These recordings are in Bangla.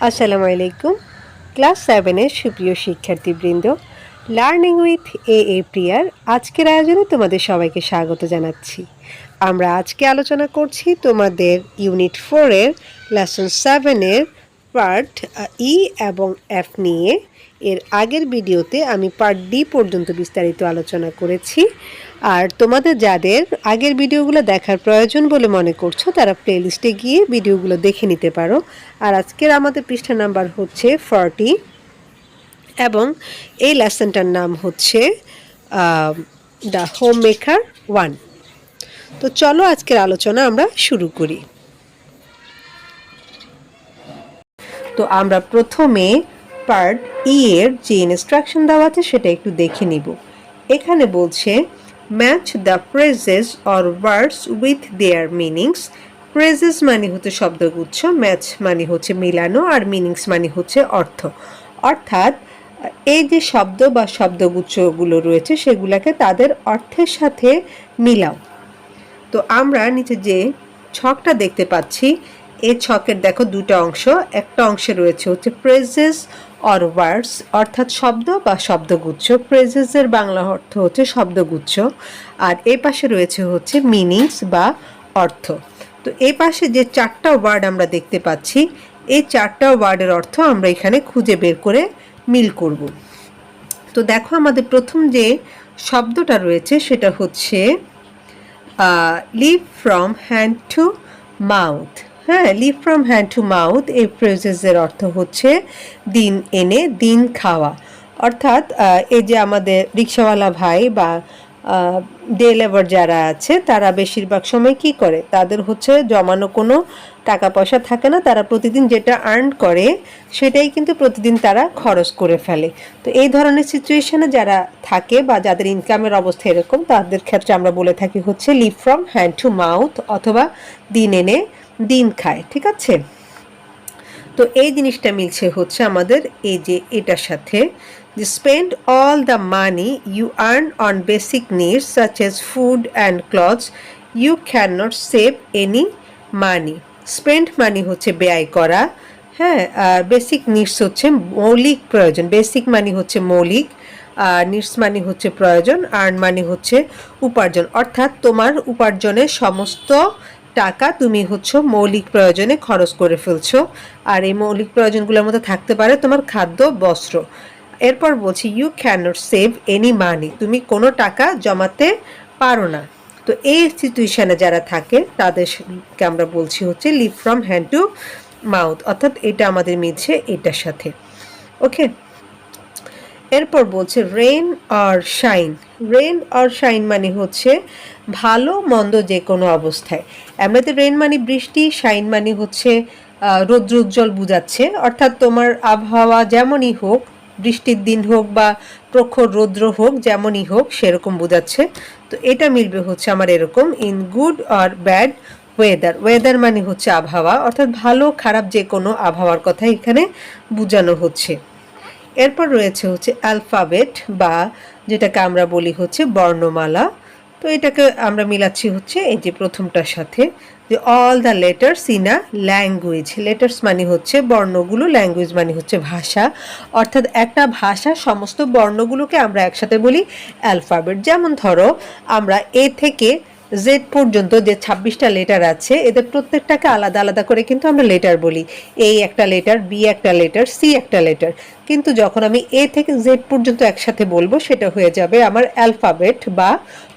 আসসালামু আলাইকুম। ক্লাস 7 এর সুপ্রিয় শিক্ষার্থীবৃন্দ, লার্নিং উইথ এ প্রিয়ার আজকের আয়োজনে তোমাদের সবাইকে স্বাগত জানাচ্ছি। আমরা আজকে আলোচনা করছি তোমাদের ইউনিট 4 এর লেসন 7 এর পার্ট ই এবং এফ নিয়ে। এর আগের ভিডিওতে আমি পার্ট ডি পর্যন্ত বিস্তারিত আলোচনা করেছি। আর তোমাদের যাদের আগের ভিডিওগুলো দেখার প্রয়োজন বলে মনে করছো তারা প্লেলিস্টে গিয়ে ভিডিওগুলো দেখে নিতে পারো। আর আজকের আমাদের পৃষ্ঠা নাম্বার হচ্ছে 40 এবং এই লেসনটার নাম হচ্ছে দ্য হোম মেকার 1। তো চলো আজকের আলোচনা আমরা শুরু করি। তো আমরা প্রথমে পার্ট ই এর যে ইনস্ট্রাকশন দেওয়া আছে সেটা একটু দেখে নিব। এখানে বলছে match the phrases or words with their meanings. Phrases মানে হচ্ছে শব্দগুচ্ছ, ম্যাচ মানে হচ্ছে মিলানো, আর মিনিংস মানে হচ্ছে অর্থ। অর্থাৎ এই যে শব্দ বা শব্দগুচ্ছগুলো রয়েছে সেগুলোকে তাদের অর্থের সাথে মিলাও। তো আমরা নিচে যে ছকটা দেখতে পাচ্ছি, এই ছকের দেখো দুটো অংশ। একটা অংশে রয়েছে হচ্ছে ফ্রেজেস অর ওয়ার্ডস অর্থাৎ শব্দ বা শব্দগুচ্ছ। ফ্রেজেসের বাংলা অর্থ হচ্ছে শব্দগুচ্ছ, আর এই পাশে রয়েছে হচ্ছে মিনিংস বা অর্থ। তো এই পাশে যে চারটা ওয়ার্ড আমরা দেখতে পাচ্ছি, এই চারটা ওয়ার্ডের অর্থ আমরা এখানে খুঁজে বের করে মিল করব। তো দেখো আমাদের প্রথম যে শব্দটা রয়েছে সেটা হচ্ছে live from hand to mouth. হ্যাঁ, live from hand to mouth এই ফ্রেজেসের অর্থ হচ্ছে দিন এনে দিন খাওয়া। অর্থাৎ এই যে আমাদের রিক্সাওয়ালা ভাই বা ডে লেবার যারা আছে তারা বেশিরভাগ সময় কি করে, তাদের হচ্ছে জমানো কোনো টাকা পয়সা থাকে না, তারা প্রতিদিন যেটা আর্ন করে সেটাই কিন্তু প্রতিদিন তারা খরচ করে ফেলে। তো এই ধরনের সিচুয়েশনে যারা থাকে বা যাদের ইনকামের অবস্থা এরকম, তাদের ক্ষেত্রে আমরা বলে থাকি হচ্ছে live from hand to mouth অথবা দিন এনে দিন খায়। ঠিক আছে, তো এই জিনিসটা মিলছে হচ্ছে আমাদের এই যে এটার সাথে, যে spend all the money you earn on basic needs such as food and clothes, you can not save any money. Spend money হচ্ছে ব্যয় করা, হ্যাঁ, আর বেসিক নিডস হচ্ছে মৌলিক প্রয়োজন। বেসিক মানি হচ্ছে মৌলিক, আর নিডস মানি হচ্ছে প্রয়োজন, আর্ন মানি হচ্ছে উপার্জন। অর্থাৎ তোমার উপার্জনের সমস্ত টাকা তুমি হচ্ছে মৌলিক প্রয়োজনে খরচ করে ফেলছো। আর এই মৌলিক প্রয়োজনগুলোর মধ্যে থাকতে পারে তোমার খাদ্য, বস্ত্র। এরপর বলছি you can not save any money, তুমি কোনো টাকা জমাতে পারো না। তো এই সিচুয়েশনে যারা থাকে তাদেরকে আমরা বলছি হচ্ছে live from hand to mouth, অর্থাৎ এটা আমাদের মিলছে এটার সাথে। ওকে, এরপর বলছে rain or shine. Rain or shine মানে হচ্ছে ভালো মন্দ যে কোনো অবস্থায়। এমনিতে রেইন মানে বৃষ্টি, শাইন মানে হচ্ছে রৌদ্র উজ্জ্বল বুঝাচ্ছে। অর্থাৎ তোমার আবহাওয়া যেমনই হোক, বৃষ্টির দিন হোক বা প্রখর রৌদ্র হোক, যেমনই হোক সেরকম বোঝাচ্ছে। তো এটা মিলবে হচ্ছে আমার এরকম, in good or bad weather. Weather মানে হচ্ছে আবহাওয়া, অর্থাৎ ভালো খারাপ যে কোনো আবহাওয়ার কথা এখানে বোঝানো হচ্ছে। এরপর রয়েছে হচ্ছে অ্যালফাবেট বা যেটাকে আমরা বলি হচ্ছে বর্ণমালা। তো এটাকে আমরা মিলাচ্ছি হচ্ছে এই যে প্রথমটার সাথে, যে all the letters in a language. Letters মানে হচ্ছে বর্ণগুলো, ল্যাঙ্গুয়েজ মানে হচ্ছে ভাষা। অর্থাৎ একটা ভাষার সমস্ত বর্ণগুলোকে আমরা একসাথে বলি অ্যালফাবেট। যেমন ধরো আমরা এ থেকে জেড পর্যন্ত যে 26টা লেটার আছে, এদের প্রত্যেকটাকে আলাদা আলাদা করে কিন্তু আমরা লেটার বলি। এ একটা লেটার, বি একটা লেটার, সি একটা লেটার। কিন্তু যখন আমি এ থেকে জেড পর্যন্ত একসাথে বলবো সেটা হয়ে যাবে আমার অ্যালফাবেট বা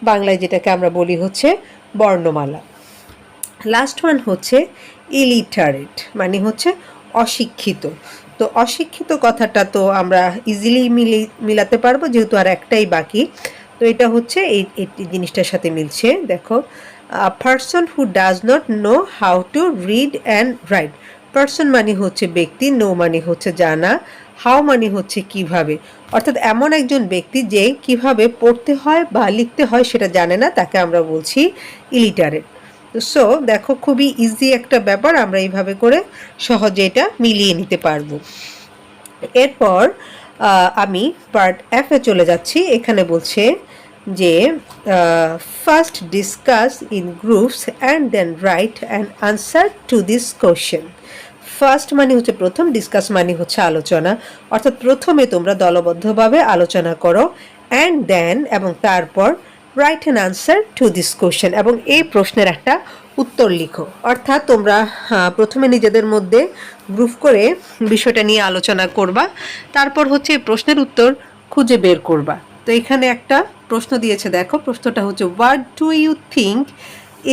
বাংলায় যেটাকে আমরা বলি হচ্ছে বর্ণমালা। লাস্ট ওয়ান হচ্ছে ইলিটারেট, মানে হচ্ছে অশিক্ষিত। তো অশিক্ষিত কথাটা তো আমরা ইজিলি মিলাতে পারবো যেহেতু আর একটাই বাকি। তো এটা হচ্ছে এই জিনিসটার সাথে মিলছে। দেখো, person who does not know how to read and right. Person মানে হচ্ছে ব্যক্তি, নো মানে হচ্ছে জানা, হাউ মানে হচ্ছে কিভাবে। অর্থাৎ এমন একজন ব্যক্তি যে কিভাবে পড়তে হয় বা লিখতে হয় সেটা জানে না, তাকে আমরা বলছি ইলিটারেট। সো দেখো, খুবই ইজি একটা ব্যাপার, আমরা এইভাবে করে সহজে এটা মিলিয়ে নিতে পারবো। এরপর আমি পার্ট এফ এ চলে যাচ্ছি। এখানে বলছে যে first discuss in groups and then write an answer to this question. First মানে হচ্ছে প্রথম, ডিসকাস মানে হচ্ছে আলোচনা, অর্থাৎ প্রথমে তোমরা দলবদ্ধভাবে আলোচনা করো, অ্যান্ড দেন এবং তারপর right an answer to this question, এবং এই প্রশ্নের একটা উত্তর লিখো। অর্থাৎ তোমরা প্রথমে নিজেদের মধ্যে গ্রুপ করে বিষয়টা নিয়ে আলোচনা করবা, তারপর হচ্ছে এই প্রশ্নের উত্তর খুঁজে বের করবা। তো এখানে একটা প্রশ্ন দিয়েছে, দেখো প্রশ্নটা হচ্ছে what do you think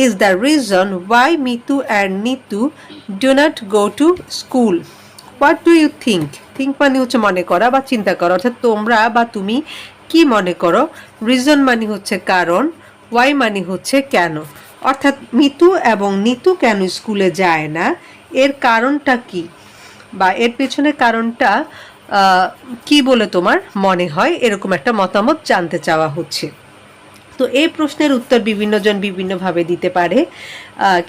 is the reason why Mitu and Nitu do not go to school. What do you think, think মানে হচ্ছে মনে করা বা চিন্তা করা, অর্থাৎ তোমরা বা তুমি কি মনে করো। রিজন মানে হচ্ছে কারণ, ওয়াই মানে হচ্ছে কেন, অর্থাৎ মিতু এবং নিতু কেন স্কুলে যায় না, এর কারণটা কি, বা এর পেছনের কারণটা কি বলে তোমার মনে হয়, এরকম একটা মতামত জানতে চাওয়া হচ্ছে। তো এই প্রশ্নের উত্তর বিভিন্নজন বিভিন্নভাবে দিতে পারে,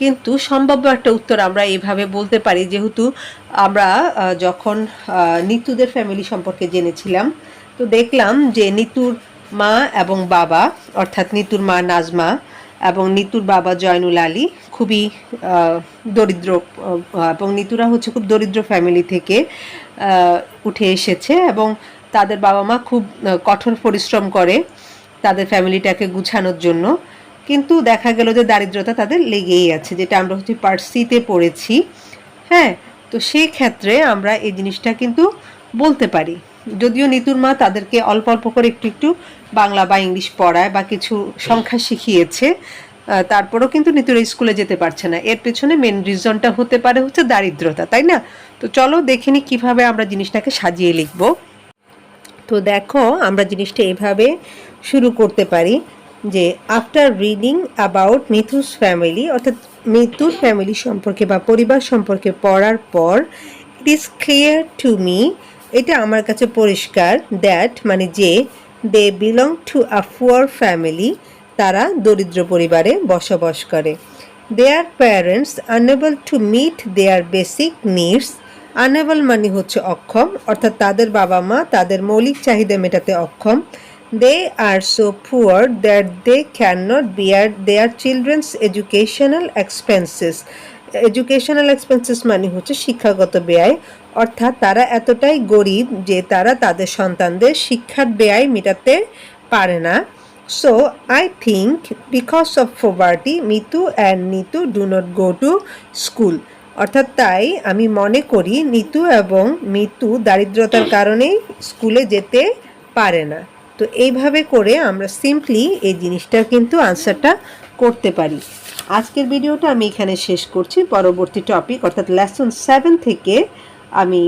কিন্তু সম্ভাব্য একটা উত্তর আমরা এইভাবে বলতে পারি, যেহেতু আমরা যখন নিতুদের ফ্যামিলি সম্পর্কে জেনেছিলাম, তো দেখলাম যে নিতুর মা এবং বাবা, অর্থাৎ নিতুর মা নাজমা এবং নিতুর বাবা জয়নুল আলী খুবই দরিদ্র, এবং নিতুরা হচ্ছে খুব দরিদ্র ফ্যামিলি থেকে উঠে এসেছে, এবং তাদের বাবা মা খুব কঠোর পরিশ্রম করে তাদের ফ্যামিলিটাকে গুছানোর জন্য, কিন্তু দেখা গেল যে দারিদ্রতা তাদের লেগেই আছে, যেটা আমরা হচ্ছে পার্ট সিতে পড়েছি। হ্যাঁ, তো সেই ক্ষেত্রে আমরা এই জিনিসটা কিন্তু বলতে পারি, যদিও নিতুর মা তাদেরকে অল্প অল্প করে একটু একটু বাংলা বা ইংলিশ পড়ায় বা কিছু সংখ্যা শিখিয়েছে, তারপরেও কিন্তু নিতুর স্কুলে যেতে পারছে না। এর পেছনে মেন রিজনটা হতে পারে হচ্ছে দারিদ্রতা, তাই না? তো চলো দেখে নি কীভাবে আমরা জিনিসটাকে সাজিয়ে লিখব। তো দেখো আমরা জিনিসটা এভাবে শুরু করতে পারি যে after reading about Mithu's family, অর্থাৎ মিতুর ফ্যামিলি সম্পর্কে বা পরিবার সম্পর্কে পড়ার পর, it is clear to me, এটা আমার কাছে পরিষ্কার, দ্যাট মানে যে they belong to a poor family, তারা দরিদ্র পরিবারে বসবাস করে। Their parents unable to meet their basic needs, unable মানে হচ্ছে অক্ষম, অর্থাৎ তাদের বাবা মা তাদের মৌলিক চাহিদা মেটাতে অক্ষম। They are so poor that they can not bear their children's educational expenses, educational expenses মানে হচ্ছে শিক্ষাগত ব্যয়, অর্থাৎ তারা এতটাই গরিব যে তারা তাদের সন্তানদের শিক্ষার ব্যয় মেটাতে পারে না। So I think because of poverty Mitu and Nitu do not go to school, অর্থাৎ তাই আমি মনে করি নিতু এবং মিতু দারিদ্রতার কারণেই স্কুলে যেতে পারে না। তো এইভাবে করে আমরা সিম্পলি এই জিনিসটা কিন্তু আনসারটা করতে পারি। আজকের ভিডিওটা আমি এখানে শেষ করছি। পরবর্তী টপিক অর্থাৎ লেসন 7 থেকে আমি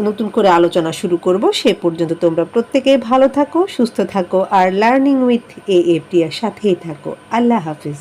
নতুন করে আলোচনা শুরু করব। সে পর্যন্ত তোমরা প্রত্যেকেই ভালো থাকো, সুস্থ থাকো, আর লার্নিং উইথ AFT এর সাথেই থাকো। আল্লাহ হাফিজ।